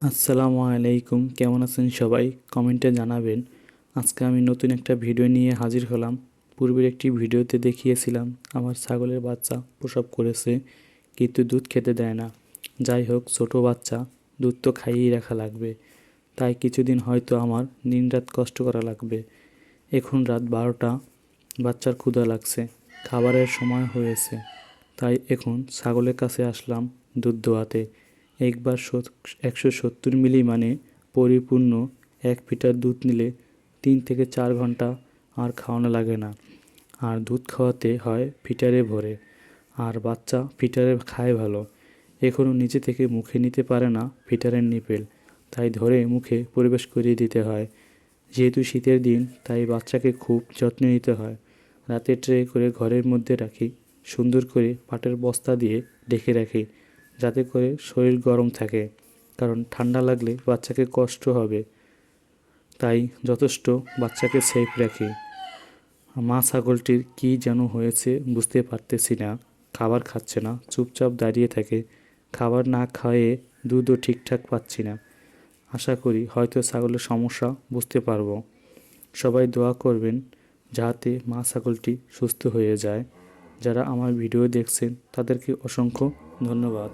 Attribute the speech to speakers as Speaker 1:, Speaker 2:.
Speaker 1: আসসালামু আলাইকুম, কেমন আছেন সবাই? কমেন্টে জানাবেন। আজকে আমি নতুন একটা ভিডিও নিয়ে হাজির হলাম। পূর্বের একটি ভিডিওতে দেখিয়েছিলাম আমার ছাগলের বাচ্চা প্রসব করেছে, কিন্তু দুধ খেতে দেয় না। যাই হোক, ছোটো বাচ্চা, দুধ তো খাইয়েই রাখা লাগবে। তাই কিছুদিন হয়তো আমার দিনরাত কষ্ট করা লাগবে। এখন রাত 12টা, বাচ্চার ক্ষুধা লাগছে, খাবারের সময় হয়েছে। তাই এখন ছাগলের কাছে আসলাম দুধ দোয়াতে। একবার 170 মিলি মানে পরিপূর্ণ 1 লিটার দুধ নিলে 3 থেকে 4 ঘন্টা আর খাওয়ানো লাগে না। আর দুধ খাওয়াতে হয় ফিটারে ভরে, আর বাচ্চা ফিটারে খায় ভালো। এখনও নিচে থেকে মুখে নিতে পারে না ফিটারের নিপেল, তাই ধরে মুখে প্রবেশ করিয়ে দিতে হয়। যেহেতু শীতের দিন, তাই বাচ্চাকে খুব যত্ন নিতে হয়। রাতে ট্রে করে ঘরের মধ্যে রাখি, সুন্দর করে পাটের বস্তা দিয়ে ঢেকে রাখি, যাতে করে শরীর গরম থাকে, কারণ ঠান্ডা লাগলে বাচ্চাকে কষ্ট হবে। তাই যথেষ্ট বাচ্চাকে সেফ রাখি। মা ছাগলটির কী যেন হয়েছে বুঝতে পারতেছি না। খাবার খাচ্ছে না, চুপচাপ দাঁড়িয়ে থাকে। খাবার না খাইয়ে দুধও ঠিকঠাক পাচ্ছি না। আশা করি হয়তো ছাগলের সমস্যা বুঝতে পারবো। সবাই দোয়া করবেন যাতে মা ছাগলটি সুস্থ হয়ে যায়। যারা আমার ভিডিও দেখছেন তাদেরকে অসংখ্য ধন্যবাদ।